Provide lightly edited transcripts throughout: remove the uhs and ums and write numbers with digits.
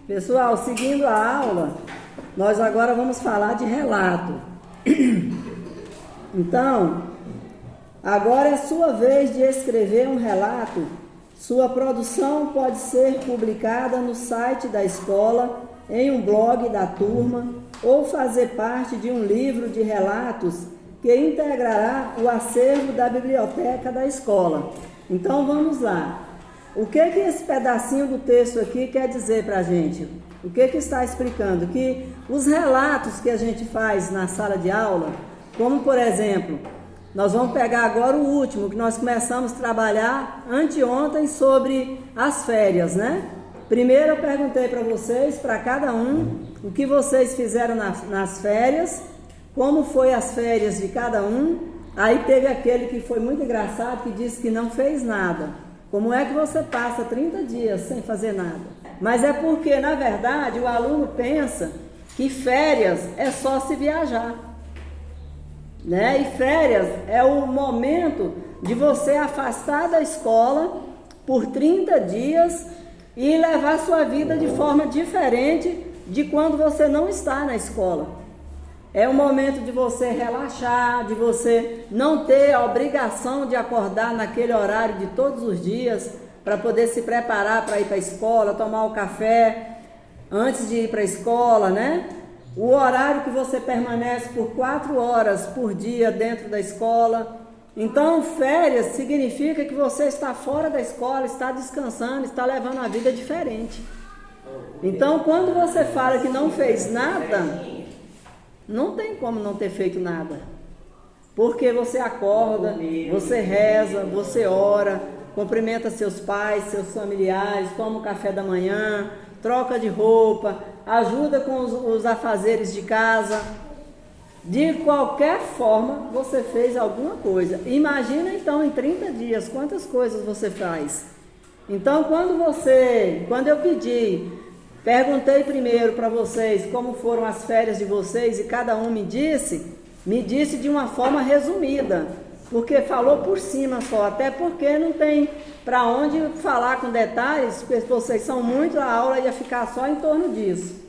Pessoal, seguindo a aula, nós agora vamos falar de relato. Então, agora é sua vez de escrever um relato. Sua produção pode ser publicada no site da escola, em um blog da turma, ou fazer parte de um livro de relatos que integrará o acervo da biblioteca da escola. Então, vamos lá. O que esse pedacinho do texto aqui quer dizer para a gente? O que está explicando? Que os relatos que a gente faz na sala de aula, como por exemplo, nós vamos pegar agora o último, que nós começamos a trabalhar anteontem sobre as férias, né? Primeiro eu perguntei para vocês, para cada um, o que vocês fizeram nas férias, como foi as férias de cada um. Aí teve aquele que foi muito engraçado, que disse que não fez nada. Como é que você passa 30 dias sem fazer nada? Mas é porque, na verdade, o aluno pensa que férias é só se viajar, né? E férias é o momento de você afastar da escola por 30 dias e levar sua vida de forma diferente de quando você não está na escola. É o momento de você relaxar, de você não ter a obrigação de acordar naquele horário de todos os dias para poder se preparar para ir para a escola, tomar o café antes de ir para a escola, né? O horário que você permanece por 4 horas por dia dentro da escola. Então, férias significa que você está fora da escola, está descansando, está levando uma vida diferente. Então, quando você fala que não fez nada, não tem como não ter feito nada, porque você acorda, você reza, você ora, cumprimenta seus pais, seus familiares, toma o café da manhã, troca de roupa, ajuda com os afazeres de casa. De qualquer forma, você fez alguma coisa. Imagina então em 30 dias quantas coisas você faz. Então quando eu perguntei primeiro para vocês como foram as férias de vocês e cada um me disse de uma forma resumida, porque falou por cima só, até porque não tem para onde falar com detalhes, porque vocês são muito, a aula ia ficar só em torno disso.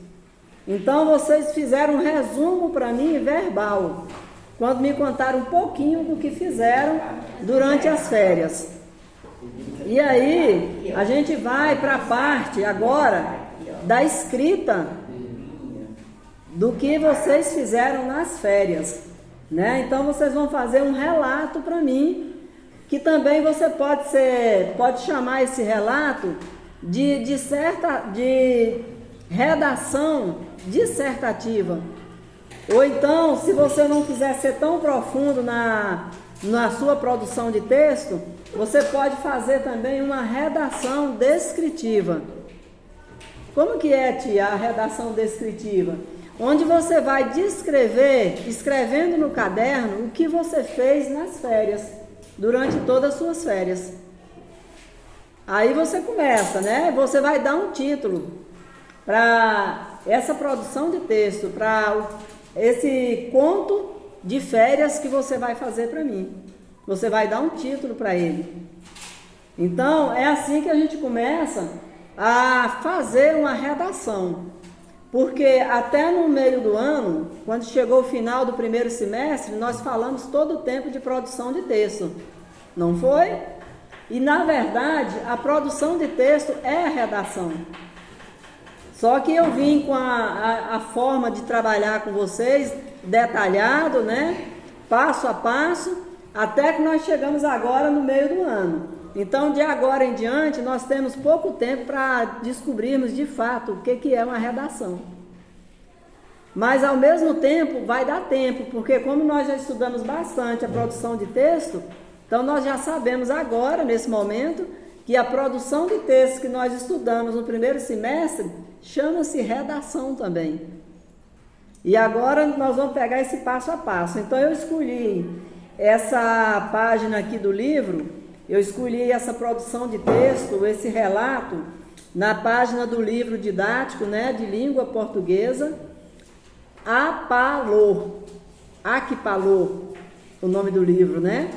Então vocês fizeram um resumo para mim verbal, quando me contaram um pouquinho do que fizeram durante as férias. E aí a gente vai para a parte agora da escrita do que vocês fizeram nas férias, né? Então vocês vão fazer um relato para mim, que também você pode chamar esse relato de redação dissertativa. Ou então, se você não quiser ser tão profundo na sua produção de texto, você pode fazer também uma redação descritiva. Como que é, tia, a redação descritiva? Onde você vai descrever, escrevendo no caderno, o que você fez nas férias, durante todas as suas férias. Aí você começa, né? Você vai dar um título para essa produção de texto, para esse conto de férias que você vai fazer para mim. Você vai dar um título para ele. Então, é assim que a gente começa a fazer uma redação, porque até no meio do ano, quando chegou o final do primeiro semestre, nós falamos todo o tempo de produção de texto, não foi? E na verdade, a produção de texto é a redação. Só que eu vim com a forma de trabalhar com vocês, detalhado, né? Passo a passo, até que nós chegamos agora no meio do ano. Então, de agora em diante, nós temos pouco tempo para descobrirmos de fato o que é uma redação. Mas, ao mesmo tempo, vai dar tempo, porque como nós já estudamos bastante a produção de texto, então nós já sabemos agora, nesse momento, que a produção de texto que nós estudamos no primeiro semestre chama-se redação também. E agora nós vamos pegar esse passo a passo. Então, eu escolhi essa página aqui do livro. Eu escolhi essa produção de texto, esse relato, na página do livro didático, né, de língua portuguesa, Aquipalô, o nome do livro, né?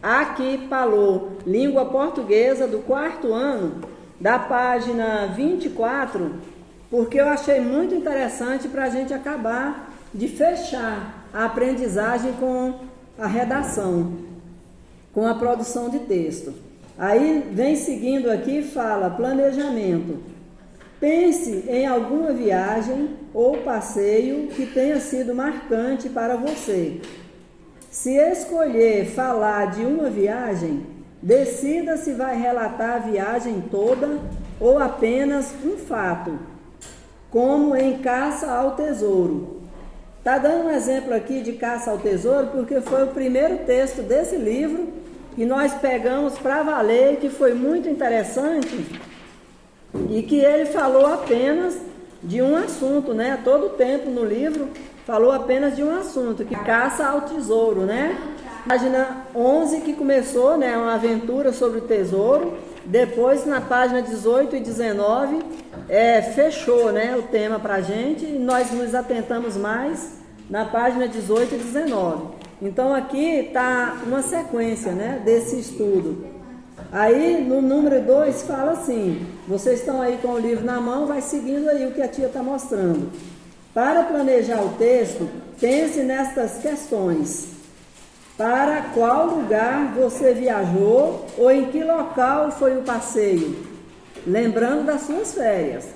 Aquipalô, língua portuguesa do 4º ano, da página 24, porque eu achei muito interessante para a gente acabar de fechar a aprendizagem com a redação, com a produção de texto. Aí vem seguindo aqui, fala planejamento. Pense em alguma viagem ou passeio que tenha sido marcante para você. Se escolher falar de uma viagem, decida se vai relatar a viagem toda ou apenas um fato, como em Caça ao Tesouro. Está dando um exemplo aqui de Caça ao Tesouro porque foi o primeiro texto desse livro que nós pegamos para valer, que foi muito interessante e que ele falou apenas de um assunto, né? Todo o tempo no livro falou apenas de um assunto, que caça ao tesouro, né? Página 11 que começou, né, uma aventura sobre o tesouro. Depois na página 18 e 19 fechou, né, o tema para a gente e nós nos atentamos mais na página 18 e 19. Então aqui está uma sequência, né, desse estudo. Aí no número 2 fala assim, vocês estão aí com o livro na mão, vai seguindo aí o que a tia está mostrando. Para planejar o texto, pense nestas questões. Para qual lugar você viajou ou em que local foi o passeio? Lembrando das suas férias.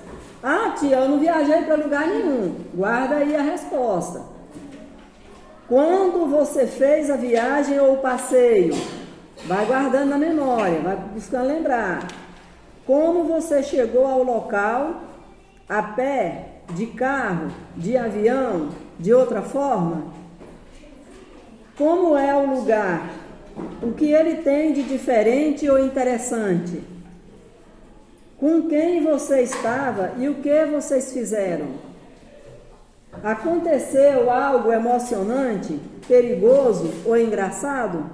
Ah, tia, eu não viajei para lugar nenhum. Guarda aí a resposta. Quando você fez a viagem ou o passeio? Vai guardando na memória, vai buscando lembrar. Como você chegou ao local? A pé? De carro? De avião? De outra forma? Como é o lugar? O que ele tem de diferente ou interessante? Com quem você estava e o que vocês fizeram? Aconteceu algo emocionante, perigoso ou engraçado?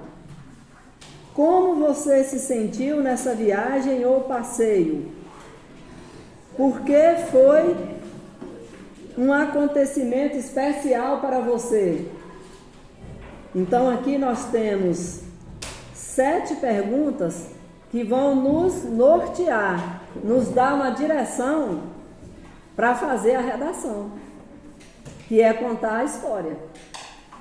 Como você se sentiu nessa viagem ou passeio? Por que foi um acontecimento especial para você? Então aqui nós temos 7 perguntas que vão nos nortear, nos dar uma direção para fazer a redação, que é contar a história.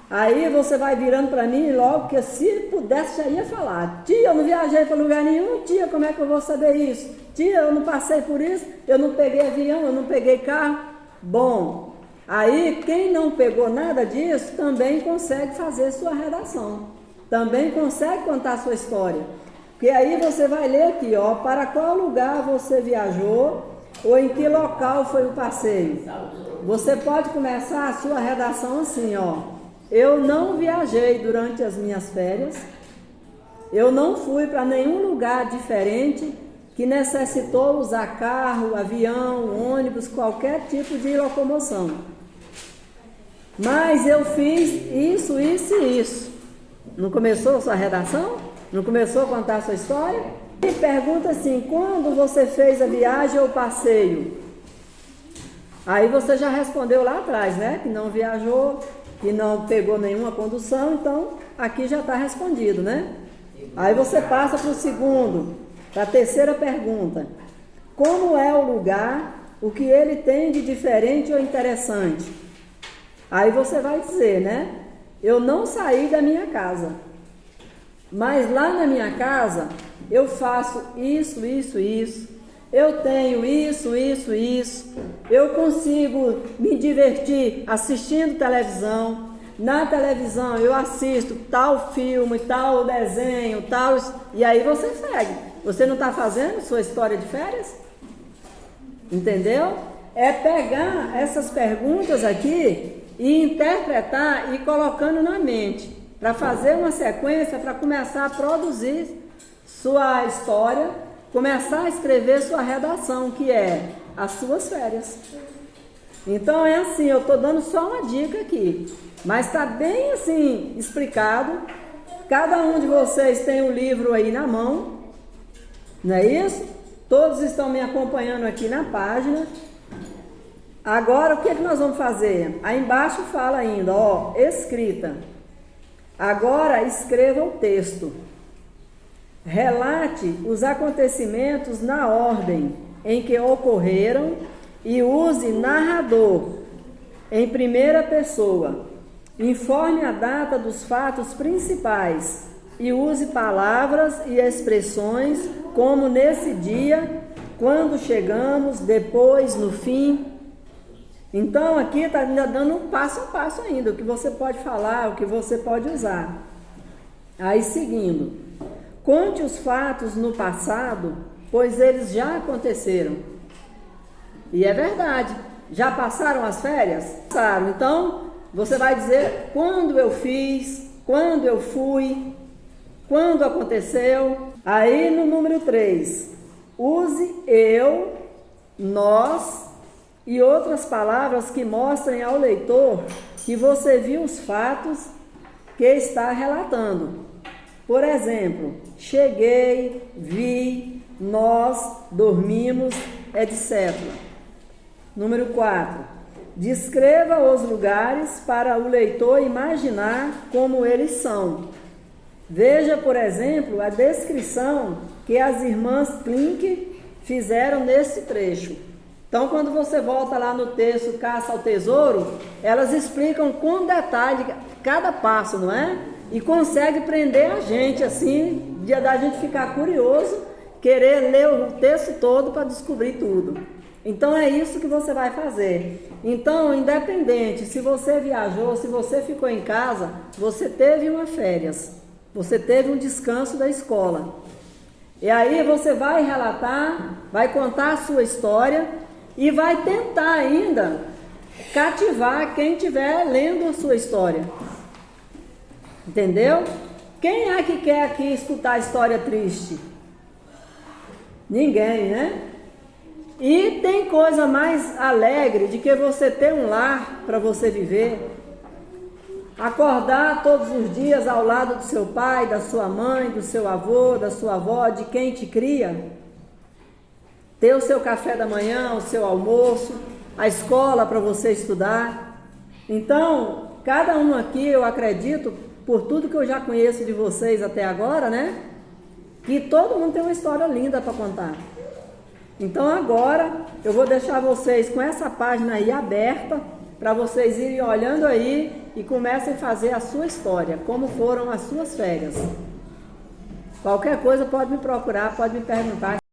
Aí você vai virando para mim logo, que se pudesse já ia falar. Tia, eu não viajei para lugar nenhum. Tia, como é que eu vou saber isso? Tia, eu não passei por isso. Eu não peguei avião, eu não peguei carro. Bom, aí quem não pegou nada disso também consegue fazer sua redação. Também consegue contar sua história. Porque aí você vai ler aqui, ó, para qual lugar você viajou ou em que local foi o passeio. Você pode começar a sua redação assim, ó. Eu não viajei durante as minhas férias, eu não fui para nenhum lugar diferente que necessitou usar carro, avião, ônibus, qualquer tipo de locomoção. Mas eu fiz isso, isso e isso. Não começou a sua redação? Não começou a contar a sua história? E pergunta assim, quando você fez a viagem ou passeio? Aí você já respondeu lá atrás, né? Que não viajou, que não pegou nenhuma condução, então aqui já está respondido, né? Aí você passa para o segundo, para a terceira pergunta. Como é o lugar, o que ele tem de diferente ou interessante? Aí você vai dizer, né? Eu não saí da minha casa, mas lá na minha casa eu faço isso, isso, isso. Eu tenho isso, isso, isso. Eu consigo me divertir assistindo televisão. Na televisão eu assisto tal filme, tal desenho, tal... E aí você segue. Você não está fazendo sua história de férias? Entendeu? É pegar essas perguntas aqui e interpretar e colocando na mente. Para fazer uma sequência, para começar a produzir sua história, começar a escrever sua redação, que é as suas férias. Então é assim, eu estou dando só uma dica aqui, mas está bem assim explicado. Cada um de vocês tem um livro aí na mão, não é isso? Todos estão me acompanhando aqui na página. Agora o que é que nós vamos fazer? Aí embaixo fala ainda, ó, escrita. Agora escreva o texto. Relate os acontecimentos na ordem em que ocorreram e use narrador em primeira pessoa. Informe a data dos fatos principais e use palavras e expressões como nesse dia, quando chegamos, depois, no fim. Então aqui está ainda dando um passo a passo ainda, o que você pode falar, o que você pode usar. Aí seguindo, conte os fatos no passado, pois eles já aconteceram. E é verdade, já passaram as férias? Passaram. Então você vai dizer quando eu fiz, quando eu fui, quando aconteceu. Aí no número 3, use eu, nós e outras palavras que mostrem ao leitor que você viu os fatos que está relatando. Por exemplo, cheguei, vi, nós, dormimos, etc. Número 4. Descreva os lugares para o leitor imaginar como eles são. Veja, por exemplo, a descrição que as irmãs Klink fizeram nesse trecho. Então, quando você volta lá no texto Caça ao Tesouro, elas explicam com detalhe cada passo, não é? E consegue prender a gente, assim, da gente ficar curioso, querer ler o texto todo para descobrir tudo. Então, é isso que você vai fazer. Então, independente se você viajou, se você ficou em casa, você teve uma férias, você teve um descanso da escola. E aí você vai relatar, vai contar a sua história e vai tentar ainda cativar quem estiver lendo a sua história. Entendeu? Quem é que quer aqui escutar a história triste? Ninguém, né? E tem coisa mais alegre de que você ter um lar para você viver, acordar todos os dias ao lado do seu pai, da sua mãe, do seu avô, da sua avó, de quem te cria, ter o seu café da manhã, o seu almoço, a escola para você estudar. Então, cada um aqui, eu acredito, por tudo que eu já conheço de vocês até agora, né? Que todo mundo tem uma história linda para contar. Então agora eu vou deixar vocês com essa página aí aberta para vocês irem olhando aí e comecem a fazer a sua história, como foram as suas férias. Qualquer coisa pode me procurar, pode me perguntar.